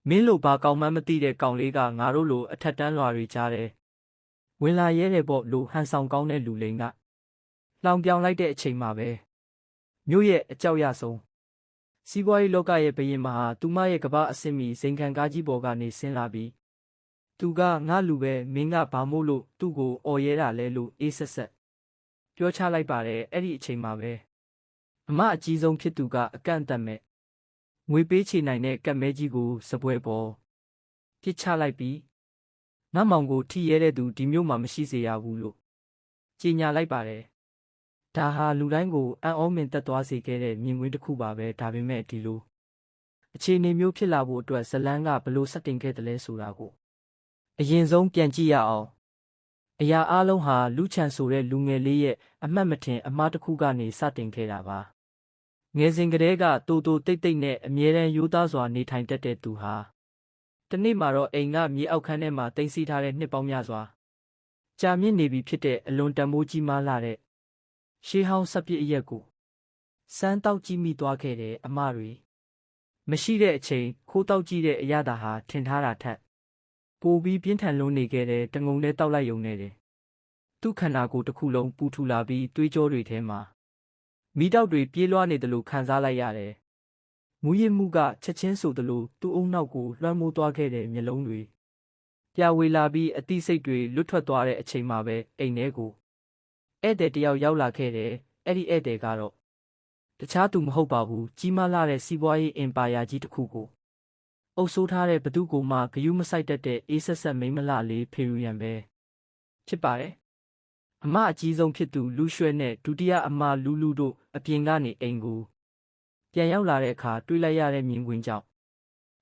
မင်းလိုဘာကောင်မှမသိတဲ့ကောင်လေးကငါတို့လိုအထက်တန်းလွာတွေကြားတယ်ဝင်လာရဲတယ်ပေါ့လို့ဟန်ဆောင်ကောင်းတဲ့လူလိန်ကလောင်ပြောင်လိုက်တဲ့အချိန်မှာပဲမြို့ရဲ့အကြောက်ရဆုံးစီးပွားရေးလောကရဲ့ဘယင်မဟာသူမရဲ့ကဘာအဆင့်မီဇိမ်ခံကားကြီးပေါ်ကနေဆင်းလာပြီးသူကငါလူပဲမင်းကဘာမို့လို့သူ့ကိုအော်ရဲတာလဲလို့အေးဆက်ဆက်ပြောချလိုက်ပါတယ်အဲ့ဒီအချိန်မှာပဲအမအကြီးဆုံးဖြစ်သူကအကန့်အသတ်မဲ့ငွေပေးချေနိုင်တဲ့ကတ်မဲကြီးကိုစပွဲပေါ်ပြစ်ချလိုက်ပြီးငါမောင်ကိုထိရဲတဲ့သူဒီမျိုးမှမရှိစေရဘူးလို့ကြေညာလိုက်ပါတယ်ဒါဟာလူတိုင်းကိုအံ့ဩမင်သက်သွားစေခဲ့တဲ့မြင်ကွင်းတစ်ခုပါပဲဒါပေမဲ့ဒီလိုအခြေအနေမျိုးဖြစ်လာဖို့အတွက်ဇလန်းကဘလို့စတင်ခဲ့တယ်လဲဆိုတာကိုအရင်ဆုံးပြန်ကြည့်ရအောင်အရာအလုံးဟာလူချန်ဆိုတဲ့လူငယ်လေးရဲ့အမှတ်မထင်အမှားတစ်ခုကနေစတင်ခဲ့တာပါငယ်စဉ်ကတည်းကတိုးတိုးတိတ်တိတ်နဲ့အမြဲတမ်းရိုးသားစွာနေထိုင်တတ်တဲ့သူဟာတနေ့မှာတော့အိမ်ကမြေအောက်ခန်းထဲမှာတင်စီထားတဲ့နှစ်ပေါင်းများစွာကြာမြင့်နေပြီဖြစ်တဲ့အလွန်တန်မိုးကြီးမားလာတဲ့ရှေးဟောင်းစပစ်အရက်ကိုစမ်းတောက်ကြည့်မိသွားခဲ့တဲ့အမတွေမရှိတဲ့အချိန်ခိုးတောက်ကြည့်တဲ့အရသာဟာထင်ထားတာထက်ပိုပြီးပြင်းထန်လွန်းနေခဲ့တဲ့တငုံနဲ့တောက်လိုက်ယုံနေတယ်သူ့ခန္ဓာကိုယ်တစ်ခုလုံးပူထူလာပြီးသွေးကြောတွေထဲမှာမိတောက်တွေပြေးလွှားနေတယ်လို့ခံစားလိုက်ရတယ်မူရစ်မှုကချက်ချင်းဆိုသလိုသူ့အုံနောက်ကိုလွှမ်းမိုးသွားခဲ့တဲ့မျက်လုံးတွေပြဝေလာပြီးအသိစိတ်တွေလွတ်ထွက်သွားတဲ့အချိန်မှာပဲအိမ်ထဲကိုဧည့်သည်တယောက်ရောက်လာခဲ့တယ်အဲ့ဒီဧည့်သည်ကတော့တခြားသူမဟုတ်ပါဘူးကြီးမားလာတဲ့စီးပွားရေးအင်ပါယာကြီးတစ်ခုကိုအုပ်စိုးထားတဲ့ဘသူကိုမှဂယုမဆိုင်တတ်တဲ့အေးဆက်ဆက်မိန်းမလှလေးဖေရူရန်ပဲဖြစ်ပါတယ်အမအကြီးဆုံးဖြစ်သူလူရွှဲနဲ့ဒုတိယအမလူလူတို့အပြင်ကနေအိမ်ကိုပြန်ရောက်လာတဲ့အခါတွေးလိုက်ရတဲ့မြင်ကွင်းကြောင့်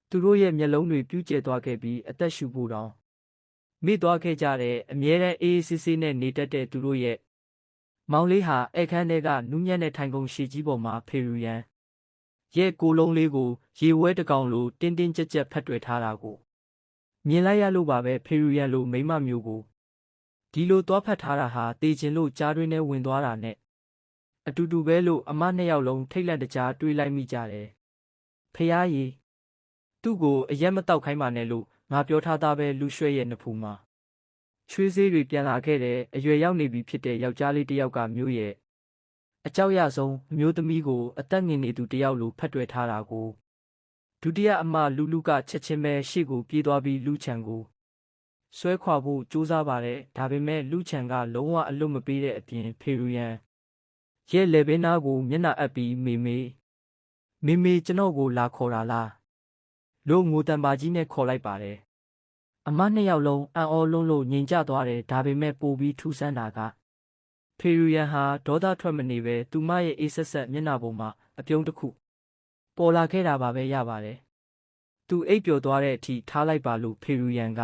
သူတို့ရဲ့မျက်လုံးတွေပြူးကျဲသွားခဲ့ပြီးအသက်ရှူဖို့တောင်မိသွားခဲ့ကြတဲ့အမြဲတမ်းအေးအေးဆေးဆေးနဲ့နေတတ်တဲ့သူတို့ရဲ့မောင်လေးဟာအခန်းထဲကနူးညံ့တဲ့ထိုင်ကုန်ရှည်ကြီးပေါ်မှာဖေရူရန်ရဲ့ကိုယ်လုံးလေးကိုရေဝဲတကောင်လိုတင်းတင်းကြပ်ကြပ်ဖက်တွယ်ထားတာကိုမြင်လိုက်ရလို့ပါပဲဖေရူရန်လိုမိမမျိုးကိုဒီလိုသွားဖက်ထားတာဟာတေချင်လို့ကြားတွင်းထဲဝင်သွားတာနဲ့အတူတူပဲလို့အမနှစ်ယောက်လုံးထိတ်လန့်တကြားတွေးလိုက်မိကြတယ်ဖျားရည်သူ့ကိုအရက်မတောက်ခိုင်းပါနဲ့လို့ငါပြောထားသားပဲလူရွှဲရဲ့နဖူးမှာချွေးစေးတွေပြန်လာခဲ့တဲ့အရွယ်ရောက်နေပြီဖြစ်တဲ့ယောက်ျားလေးတစ်ယောက်ကမျိုးရဲ့အကြောက်ရဆုံးအမျိုးသမီးကိုအသက်ငင်နေသူတစ်ယောက်လိုဖက်တွယ်ထားတာကိုဒုတိယအမလူလူကချက်ချင်းပဲရှေ့ကိုပြေးသွားပြီးလူချန်ကိုဆွဲခွာဖို့ကြိုးစားပါတယ်ဒါပေမဲ့လူချန်ကလုံးဝအလွတ်မပေးတဲ့အပြင်ဖေရူရန်ရဲ့လေဘင်းသားကိုမျက်နှာအပ်ပြီးမေမေကျွန်တော်ကိုလာခေါ်တာလားလို့ငိုတံပါကြီးနဲ့ခေါ်လိုက်ပါတယ်အမနှစ်ယောက်လုံးအံ့ဩလွန်းလို့ငြိမ်ကျသွားတယ်ဒါပေမဲ့ပိုပြီးထူးဆန်းတာကဖေရူရန်ဟာဒေါသထွက်မနေပဲသူမရဲ့အေးဆက်ဆက်မျက်နှာပေါ်မှာအပြုံးတစ်ခုပေါ်လာခဲ့တာပါပဲရပါတယ်သူအိပ်ပျော်သွားတဲ့အထိထားလိုက်ပါလို့ဖေရူရန်က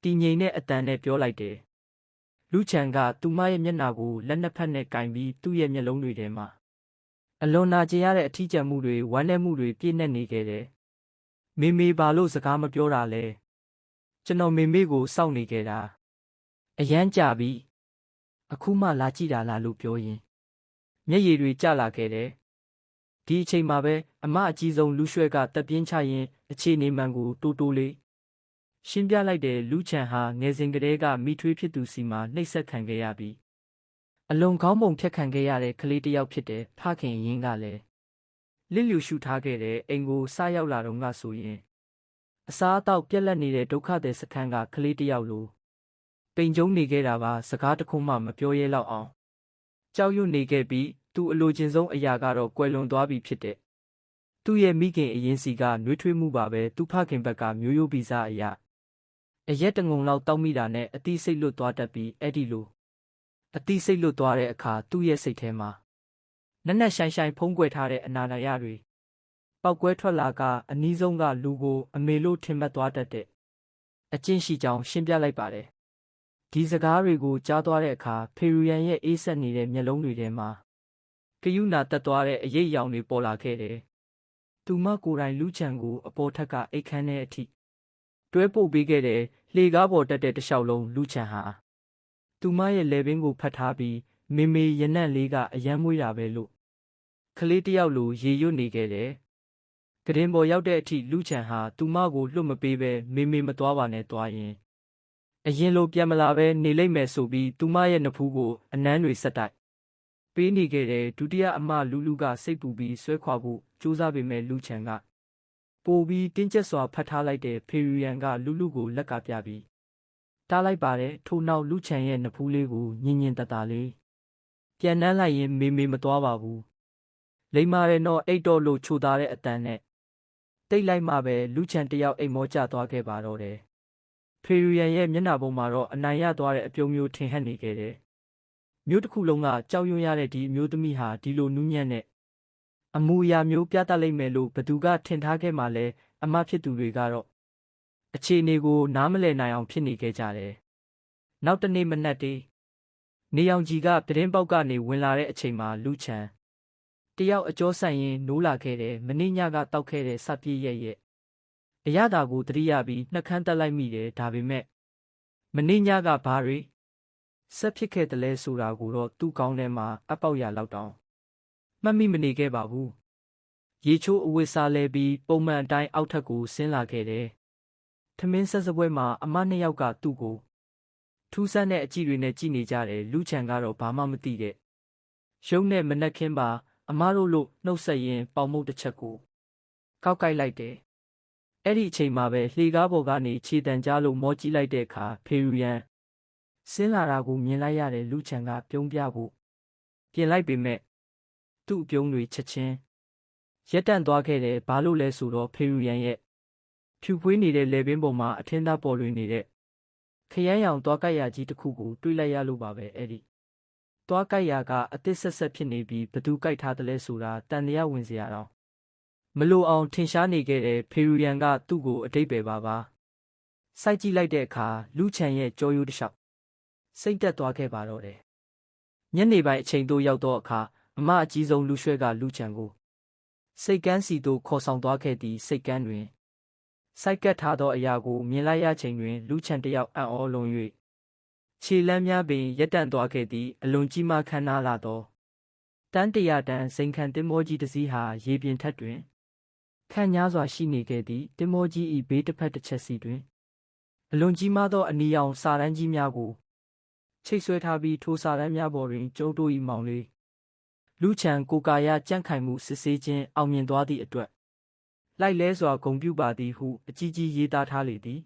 တည်ငြိမ်တဲ့အတန်နဲ့ပြောလိုက်တယ်လူချန်ကသူမရဲ့မျက်နှာကိုလက်နှစ်ဖက်နဲ့ကင်ပြီးသူ့ရဲ့မျက်လုံးတွေထဲမှာအလွန်နာကျင်ရတဲ့အထီးကျန်မှုတွေဝမ်းနည်းမှုတွေပြည့်နှက်နေခဲ့တယ်မေဘာလို့စကားမပြောတာလဲကျွန်တော်မေကိုစောင့်နေခဲ့တာအရန်ကြပြီအခုမှလာကြည့်တာလားလို့ပြောရင်မျက်ရည်တွေကျလာခဲ့တယ်ဒီအချိန်မှာပဲအမအကြီးဆုံးလူရွှဲကတက်ပြင်းချရင်အခြေအနေမှန်ကိုတိုးတိုးလေးရှင်းပြလိုက်တဲ့လူချန်ဟာငယ်စဉ်ကတည်းကမိထွေးဖြစ်သူစီမှာနှိပ်စက်ခံခဲ့ရပြီးအလွန်ကောင်းပုံဖြတ်ခံခဲ့ရတဲ့ကလေးတစ်ယောက်ဖြစ်တဲ့ဖခင်ရင်းကလည်းလစ်လျူရှုထားခဲ့တဲ့အိမ်ကိုစရောက်လာတော့ကဆိုရင်အစားအသောက်ပြက်လက်နေတဲ့ဒုက္ခသည်စခန်းကကလေးတစ်ယောက်လိုပိန်ကျုံနေခဲ့တာပါစကားတခုမှမပြောရဲတော့အောင်ကြောက်ရွံ့နေခဲ့ပြီးသူအလိုချင်ဆုံးအရာကတော့ကွယ်လွန်သွားပြီဖြစ်တဲ့သူ့ရဲ့မိခင်အရင်စီကနှွေးထွေးမှုပါပဲသူဖခင်ဘက်ကမျိုးရိုးဗီဇအရာအရက်တငုံလောက်တောက်မိတာနဲ့အတိစိတ်လွတ်သွားတတ်ပြီးအဲ့ဒီလိုအတိစိတ်လွတ်သွားတဲ့အခါသူ့ရဲ့စိတ်ထဲမှာနက်နက်ရှိုင်းဖုံးကွယ်ထားတဲ့အနာနာရတွေပောက်ကွဲထွက်လာကအနီးဆုံးကလူကိုအမေလို့ထင်မှတ်သွားတတ်တဲ့အကျင့်ရှိကြောင်းရှင်းပြလိုက်ပါတယ်ဒီစကားတွေကိုကြားသွားတဲ့အခါဖေရူရန်ရဲ့အေးဆက်နေတဲ့မျက်လုံးတွေထဲမှာကယူနာတက်သွားတဲ့အရိပ်ရောင်တွေပေါ်လာခဲ့တယ်သူမကိုယ်တိုင်လူချန်ကိုအပေါ်ထက်ကအိတ်ခမ်းထဲအထိတွဲပို့ပေးခဲ့တဲ့လှေကားပေါ်တက်တဲ့တလျှောက်လုံးလူချန်ဟာသူမရဲ့လေဘင်းကိုဖတ်ထားပြီးမေရနံ့လေးကအယမ်းမွေးတာပဲလို့ကလေးတယောက်လိုရေရွတ်နေခဲ့တယ် ကရင်ပေါ်ရောက်တဲ့အထိလူချန်ဟာသူမကိုလွတ်မပေးပဲမေမသွားပါနဲ့သွားရင်အရင်လိုပြန်မလာပဲနေလိမ့်မယ်ဆိုပြီးသူမရဲ့နဖူးကိုအနမ်းတွေဆက်တိုက်ပေးနေခဲ့တယ်ဒုတိယအမလူကစိတ်ပူပြီးဆွဲခွာဖို့ကြိုးစားပေမဲ့လူချန်ကပိုပြီးတင်းကျပ်စွာဖတ်ထားလိုက်တဲ့ဖေရီယန်ကလူကိုလက်ကပြပြီးတားလိုက်ပါတယ်ထို့နောက်လူချန်ရဲ့နဖူးလေးကိုညင်တလေးပြန်နှမ်းလိုက်ရင်မေမသွားပါဘူးလိမ္မာရဲတော့အိတ်တော်လို့ချိုသားတဲ့အတန်နဲ့တိတ်လိုက်မှပဲလူချန်တယောက်အိမ်မောကျသွားခဲ့ပါတော့တယ်ဖေရီယန်ရဲ့မျက်နှာပေါ်မှာတော့အနိုင်ရသွားတဲ့အပြုံးမျိုးထင်ဟပ်နေခဲ့တယ်မျိုးတစ်ခုလုံးကကြောက်ရွံ့ရတဲ့ဒီအမျိုးသမီးဟာဒီလိုနူးညံ့တဲ့အမူအရာမျိုးပြသလိုက်မယ်လို့ဘသူကထင်ထားခဲ့မှလဲအမဖြစ်သူတွေကတော့အခြေအနေကိုနားမလည်နိုင်အောင်ဖြစ်နေခဲ့ကြတယ်နောက်တနေ့မနက်တေးနေအောင်ကြီးကပြတင်းပေါက်ကနေဝင်လာတဲ့အချိန်မှာလူချန်တယောက်အကျောဆိုင်ရင်နိုးလာခဲ့တယ်မင်းညကတောက်ခဲ့တဲ့စပြည့်ရဲ့အရသာကိုတတိယပြီးနှက်ခမ်းတက်လိုက်မိတယ်ဒါပေမဲ့မင်းညကဘာတွေဆက်ဖြစ်ခဲ့တယ်လဲဆိုတာကိုတော့သူ့ကောင်းထဲမှာအပေါက်ရလောက်တောင်မှတ်မိမနေခဲ့ပါဘူးရေချိုးအဝတ်စားလဲပြီးပုံမှန်အတိုင်းအောက်ထပ်ကိုဆင်းလာခဲ့တယ်ထမင်းဆက်စပွဲမှာအမနှစ်ယောက်ကသူ့ကိုထူးဆန်းတဲ့အကြည့်တွေနဲ့ကြည့်နေကြတယ်လူချန်ကတော့ဘာမှမသိတဲ့ရုံးနဲ့မနှက်ခင်းပါအမတို့လို့နှုတ်ဆက်ရင်ပေါင်မုတ်တစ်ချက်ကိုကောက်ကိုက်လိုက်တယ်အဲ့ဒီအချိန်မှာပဲလှေကားပေါ်ကနေခြေတံကြားလို့မောကြည့်လိုက်တဲ့အခါဖေရီယန်ဆင်းလာတာကိုမြင်လိုက်ရတဲ့လူချန်ကပြုံးပြဖို့ပြင်လိုက်ပေမဲ့သူ့အပြုံးတွေချက်ချင်းရက်တန့်သွားခဲ့တယ်ဘာလို့လဲဆိုတော့ဖေရီယန်ရဲ့ဖြူဖွေးနေတဲ့လေပင်ပေါ်မှာအထင်းသားပေါ်လွင်နေတဲ့ခရမ်းရောင်သွားကြိုက်ရကြီးတစ်ခုကိုတွေ့လိုက်ရလို့ပါပဲအဲ့ဒီသွားကြိုက်ရကအသစ်ဆက်ဖြစ်နေပြီးဘသူကြိုက်ထားတယ်လဲဆိုတာတန်တရားဝင်စရာတော့မလိုအောင်ထင်ရှားနေခဲ့တဲ့ဖေရီယန်ကသူ့ကိုအတိတ်ပဲပါစိုက်ကြည့်လိုက်တဲ့အခါလူချန်ရဲ့ကြောရိုးတစ်လျှောက်စိတ်တက်သွားခဲ့ပါတော့တယ်ညနေပိုင်းအချိန်သို့ရောက်တော့အခါအမအကြီးဆုံးလူရွှဲကလူချန်ကိုစိတ်ကန်းစီသို့ခေါ်ဆောင်သွားခဲ့သည့်စိတ်ကန်းတွင်စိုက်ကပ်ထားသောအရာကိုမြင်လိုက်ရချိန်တွင်လူချန်တယောက်အံ့ဩလွန်၍ခြေလမ်းများပင်ရက်တန့်သွားခဲ့သည့်အလွန်ကြီးမားခမ်းနားလာသောတန်းတရာတန်စိန်ခံသင်္ဘောကြီးတစ်စီးဟာရေပြင်ထက်တွင်ခန့်ညားစွာရှိနေခဲ့သည့်သင်္ဘောကြီး၏ဘေးတစ်ဖက်တစ်ချက်စီတွင်အလွန်ကြီးမားသောအနီရောင်စာတန်းကြီးများကိုချိတ်ဆွဲထားပြီးထိုစာတန်းများပေါ်တွင်ကျုံတို့၏မောင်လေးလူချန်ကိုကာယကြန့်ခိုင်မှုစစ်ဆေးခြင်းအောင်မြင်သွားသည့်အတွက်လိုက်လဲစွာဂုဏ်ပြုပါသည်ဟုအကြီးကြီးရေးသားထားလေသည်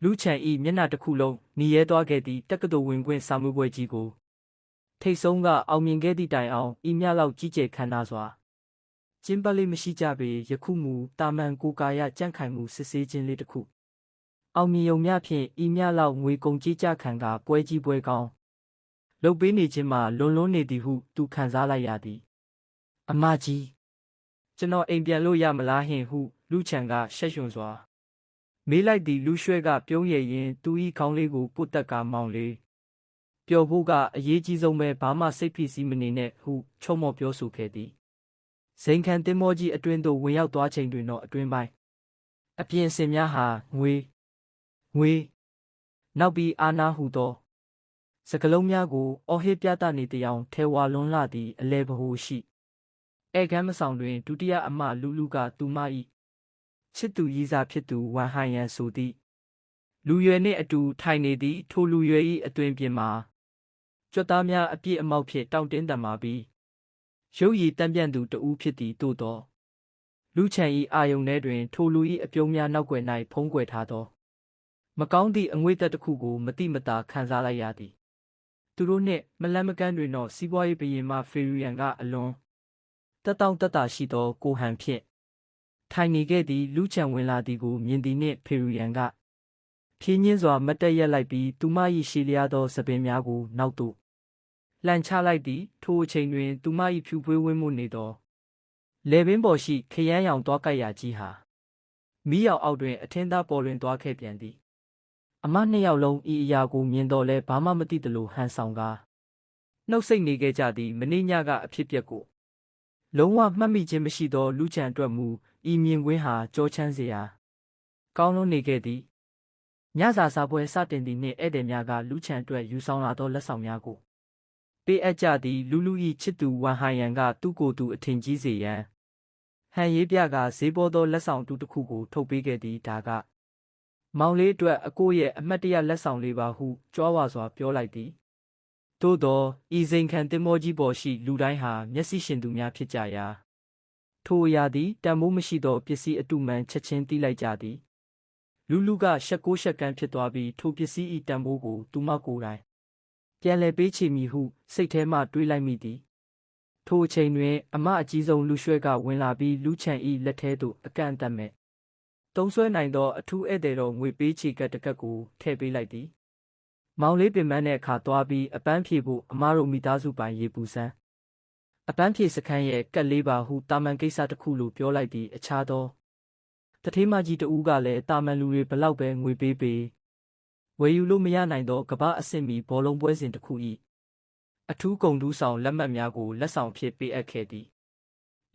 လူချန်၏မျက်နှာတစ်ခုလုံးနီရဲသွားခဲ့သည့်တက္ကသိုလ်ဝင်ခွင့်စာမေးပွဲကြီးကိုထိတ်ဆုံးကအောင်မြင်ခဲ့သည့်တိုင်အောင်ဤမျှလောက်ကြီးကျယ်ခမ်းနားစွာကျင်းပလေးမရှိကြပေယခုမူတာမန်ကိုကာယကြန့်ခိုင်မှုစစ်ဆေးခြင်းလေးတစ်ခုအောင်မြင်ုံများဖြင့်ဤမျှလောက်ငွေကုန်ကြေးကြခံကပွဲကြီးပွဲကောင်းလှုပ်ပေးနေခြင်းမှာလွန်နေသည်ဟုသူခံစားလိုက်ရသည်အမကြီးကျွန်တော်အိမ်ပြန်လို့ရမလားဟင်ဟုလူချန်ကရှက်ရွံ့စွာမေးလိုက်သည်လူရွှဲကပြုံးရရင်သူ၏ခေါင်းလေးကိုပုတ်တက်ကမောင်းလေးပျော်ဖို့ကအရေးကြီးဆုံးပဲဘာမှစိတ်ဖိစီးမနေနဲ့ဟုချုံမော်ပြောဆိုခဲ့သည်ဇိမ်ခံသင်္ဘောကြီးအတွင်းသို့ဝင်ရောက်သွားချိန်တွင်တော့အတွင်းပိုင်းအပြင်အစင်များဟာငွေနောက်ပြီးအာနာဟုသောစကလုံးများကိုအော်ဟစ်ပြသနေတောင်ထဲဝါလွန်လာသည့်အလဲဗဟိုရှိဧကမ်းမဆောင်တွင်ဒုတိယအမလူကသူမ၏ချစ်သူရည်စားဖြစ်သူဝမ်ဟိုင်ယန်ဆိုသည့်လူရွယ်နှင့်အတူထိုင်နေသည့်ထိုလူရွယ်၏အတွင်ပြင်မှာကြွက်သားများအပြည့်အမောက်ဖြင့်တောင့်တင်းတန်မာပြီးရုပ်ရည်တန့်ပြန့်သူတဦးဖြစ်သည်သို့သောလူချန်၏အာယုန်ထဲတွင်ထိုလူ၏အပြုံးများနောက်ွယ်၌ဖုံးကွယ်ထားသောမကောင်းသည့်အငွေ့သက်တစ်ခုကိုမတိမတာခံစားလိုက်ရသည်သူတို့နှင့်မလန့်မကန်းတွင်တော့စီးပွားရေးဘုရင်မဖေရီယန်ကအလွန်တက်တောင့်တက်တာရှိသောကိုဟန်ဖြင့်ထိုင်နေခဲ့သည့်လူချန်ဝင်လာသည်ကိုမြင်သည်နှင့်ဖေရီယန်ကဖြင်းညင်းစွာမတ်တက်ရက်လိုက်ပြီးသူမ၏ရှည်လျားသောစပင်များကိုနောက်သို့လှန်ချလိုက်သည်ထိုအချိန်တွင်သူမ၏ဖြူဖွေးဝင်းမှုနေသောလေပင်ပေါ်ရှိခရမ်းရောင်သွားကြိုက်ရာကြီးဟာမီးရောင်အောက်တွင်အထင်းသားပေါ်လွင်သွားခဲ့ပြန်သည်အမနှစ်ယောက်လုံးဤအရာကိုမြင်တော့လဲဘာမှမသိသလိုဟန်ဆောင်ကားနှုတ်ဆက်နေခဲ့ကြသည်မနေ့ညကအဖြစ်ပြက်ကိုလုံးဝမှတ်မိခြင်းမရှိသောလူချန်အတွက်မူဤမြင်ကွင်းဟာကြောချမ်းစရာကောင်းလွန်းနေခဲ့သည်ညစာစားပွဲစတင်သည့်နှင့်ဧည့်သည်များကလူချန်အတွက်ယူဆောင်လာသောလက်ဆောင်များကိုပေးအပ်ကြသည်လူ၏ချစ်သူဝမ်ဟိုင်ယန်ကသူ့ကိုယ်သူအထင်ကြီးစေရန် ဟန်ရေးပြကဈေးပေါ်သောလက်ဆောင်တူတစ်ခုကိုထုတ်ပေးခဲ့သည်ဒါကမောင်လေးအတွက်အကိုရဲ့အမှတ်တရလက်ဆောင်လေးပါဟုကြွားဝါစွာပြောလိုက်သည်သို့သောဤစိန်ခံသင်္ဘောကြီးပေါ်ရှိလူတိုင်းဟာမျက်စိရှင်သူများဖြစ်ကြရာထိုအရာသည်တန်မိုးမရှိသောပစ္စည်းအတုမှန်ချက်ချင်းသိလိုက်ကြသည်လူကရှက်ကိုးရှက်ကန်းဖြစ်သွားပြီးထိုပစ္စည်း၏တန်ဖိုးကိုသူမကိုယ်တိုင်ပြန်လည်ပေးချေမည်ဟုစိတ်ထဲမှတွေးလိုက်မိသည်ထိုအချိန်တွင်အမအကြီးဆုံးလူရွှဲကဝင်လာပြီးလူချန်၏လက်ထဲသို့အကန့်အသတ်မဲ့သုံးဆွဲနိုင်သောအထူးဧည့်သည်တော်ငွေပေးချေကပ်တစ်ကပ်ကိုထည့်ပေးလိုက်သည်မောင်လေးပင်ပန်းတဲ့အခါသွားပြီးအပန်းဖြေဖို့အမတို့မိသားစုပိုင်ရေပူစမ်းအပန်းဖြေစခန်းရဲ့ကတ်လေးပါဟုတာမန်ကိစ္စတစ်ခုလိုပြောလိုက်သည်အခြားသောတထေးမကြီးတဦးကလည်းတာမန်လူတွေဘလောက်ပဲငွေပေးပေးဝယ်ယူလို့မရနိုင်သောကမ္ဘာအဆင့်မီဘောလုံးပွဲစဉ်တစ်ခု၏အထူးဂုဏ်ထူးဆောင်လက်မှတ်များကိုလက်ဆောင်ဖြစ်ပေးအပ်ခဲ့သည်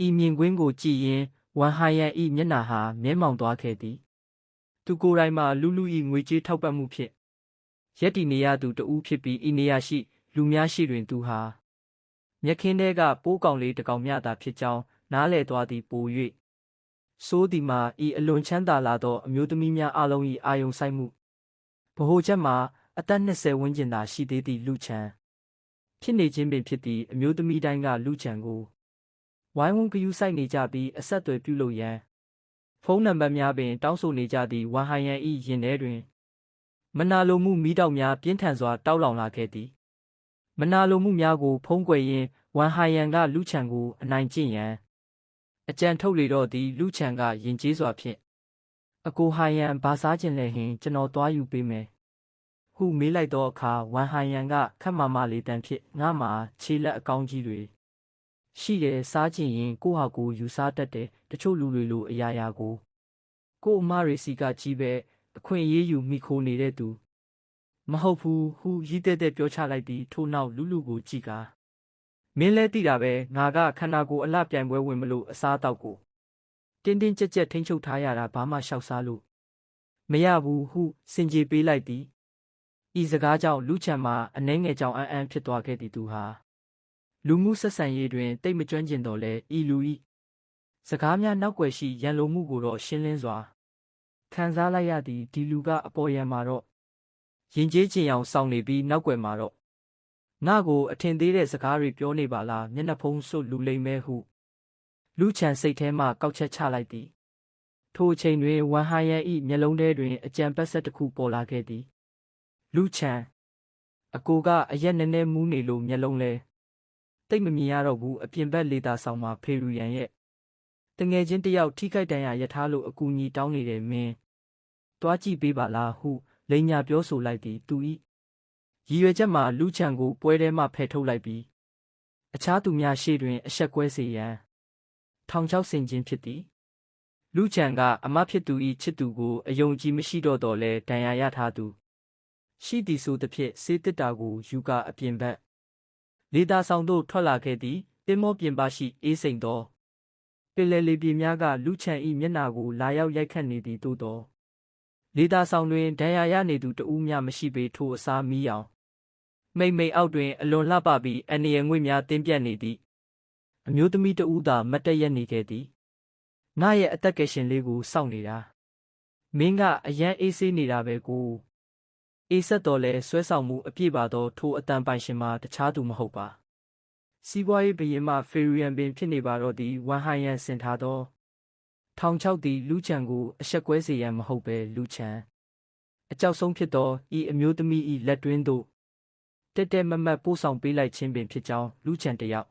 ဤမြင်ကွင်းကိုကြည့်ရင်ဝမ်ဟိုင်ယန်၏မျက်နှာဟာမဲမောင်သွားခဲ့သည်သူကိုယ်တိုင်မှလူ၏ငွေကြေးထောက်ပံ့မှုဖြင့်ရက်တည်နေရသူတဦးဖြစ်ပြီးဤနေရာရှိလူများရှိတွင်သူဟာမြက်ခင်းထဲကပိုးကောင်လေးတစ်ကောင်မျှသာဖြစ်ကြောင်းနားလည်သွားသည်ပို၍ဆိုးသည်မှာဤအလွန်ချမ်းသာလာသောအမျိုးသမီးများအလုံး၏အာယုံဆိုင်မှုဗဟိုချက်မှာအသက်20ဝန်းကျင်သာရှိသေးသည့်လူချန်ဖြစ်နေခြင်းပင်ဖြစ်သည့်အမျိုးသမီးတိုင်းကလူချန်ကိုဝိုင်းဝန်းဂရုစိုက်နေကြပြီးအဆက်အသွယ်ပြုလုပ်ရန်ဖုန်းနံပါတ်များပင်တောင်းဆိုနေကြသည့်ဝမ်ဟိုင်ယန်၏ရင်ထဲတွင်မနာလိုမှုမိတောက်များပြင်းထန်စွာတောက်လောင်လာခဲ့သည်မနာလိုမှုများကိုဖုံးကွယ်ရင်းဝမ်ဟိုင်ယန်ကလူချန်ကိုအနိုင်ကျင့်ရန်အကြံထုတ်လေတော့သည်လူချန်ကယဉ်ကျေးစွာဖြင့်အကိုဟိုင်ယန်ဘာစားခြင်းလဲဟင်ကျွန်တော်သွားယူပေးမယ်ဟုမေးလိုက်သောအခါဝမ်ဟိုင်ယန်ကခက်မာမလေးတန်းဖြင့်ငါမှာခြေလက်အကောင်းကြီးတွေရှိတယ်စားခြင်းရင်ကိုဟာကိုယူစားတတ်တယ်တချို့လူတွေလိုအရာရာကိုကိုအမရေစီကကြီးပဲအခွင့်အရေးယူမိခိုးနေတဲ့သူမဟုတ်ဘူးဟုရည်တဲ့ပြောချလိုက်ပြီးထို့နောက်လူကိုကြည့်ကာမင်းလဲသိတာပဲငါကခန္ဓာကိုယ်အလှပြိုင်ပွဲဝင်မလို့အစားအသောက်ကိုတင်းတင်းကြပ်ကြပ်ထိန်းချုပ်ထားရတာဘာမှရှောက်စားလို့မရဘူးဟုစင်ကြေပေးလိုက်သည်ဤစကားကြောင့်လူချန်မှာအနှဲငယ်ကြောင်အံ့ဖြစ်သွားခဲ့သည်သူဟာလူမှုဆက်ဆံရေးတွင်တိတ်မကျွမ်းကျင်တော့လဲဤလူ၏စကားများနောက်ွယ်ရှိရန်လိုမှုကိုတော့ရှင်းလင်းစွာခံစားလိုက်ရသည်ဒီလူကအပေါ်ယံမှာတော့ရင်ကျေးချင်အောင်စောင့်နေပြီးနောက်ွယ်မှာတော့ငါကိုအထင်သေးတဲ့စကားတွေပြောနေပါလားမျက်နှာဖုံးစွတ်လူလိမ့်မဲဟုလူချန်စိတ်ထဲမှကောက်ချက်ချလိုက်သည်ထိုအချိန်တွင်ဝမ်ဟိုင်ယန်၏မျက်လုံးထဲတွင်အကြံပတ်ဆက်တစ်ခုပေါ်လာခဲ့သည်လူချန်အကိုကအရက်နည်းနည်းမူးနေလို့မျက်လုံးလဲတိတ်မမြင်ရတော့ဘူးအပြင်ဘက်လေသာဆောင်မှာဖေရူရန်ရဲ့တငယ်ချင်းတယောက်ထိခိုက်ဒဏ်ရာရထားလို့အကူအညီတောင်းနေတယ်မင်းတွားကြည့်ပေးပါလားဟုလိန်ညာပြောဆိုလိုက်သည်သူ၏ရည်ရွယ်ချက်မှာလူချန်ကိုပွဲထဲမှဖယ်ထုတ်လိုက်ပြီးအခြားသူများရှေ့တွင်အဆက်ကွဲစေရန်ထောင်ချောက်ဆင်ခြင်းဖြစ်သည်လူချန်ကအမဖြစ်သူ၏ချစ်သူကိုအယုံကြည်မရှိတော့တော်လဲဒဏ်ရာရထားသူရှိသည်ဆိုသဖြင့်စေးတစ်တာကိုယူကာအပြင်ဘက်လေသာဆောင်သို့ထွက်လာခဲ့သည်တင်းမောပြင်ပရှိအေးစိမ်သောပင်လယ်လေပြေများကလူချန်၏မျက်နှာကိုလာရောက်ရိုက်ခတ်နေသည်သို့သောလေသာဆောင်တွင်ဒဏ်ရာရနေသူတဦးမျှမရှိပေထိုအစားမီးအောင်မိတ်အောက်တွင်အလွန်လှပပြီးအန္တရာယ်ငွေ့များတင်းပြတ်နေသည်အမျိုးသမီးတဦးသာမတ်တရက်နေခဲ့သည်ငါရဲ့အသက်ကယ်ရှင်လေးကိုစောင့်နေတာမင်းကအရန်အေးဆေးနေတာပဲကိုအေးဆက်တော်လဲဆွဲဆောင်မှုအပြည့်ပါသောထိုအတန်ပိုင်ရှင်မှာတခြားသူမဟုတ်ပါစီးပွားရေးဘရင်မှဖေရူရန်ပင်ဖြစ်နေပါတော့သည်ဝမ်ဟိုင်ယန်ဆင်ထားသောထောင်ချောက်သည်လူချန်ကိုအဆက်ကွဲစေရန်မဟုတ်ပဲလူချန်အကြောက်ဆုံးဖြစ်သောဤအမျိုးသမီး၏လက်တွင်းသို့တက်တက်မတ်မတ်ပို့ဆောင်ပေးလိုက်ခြင်းပင်ဖြစ်ကြောင်းလူချန်တယောက်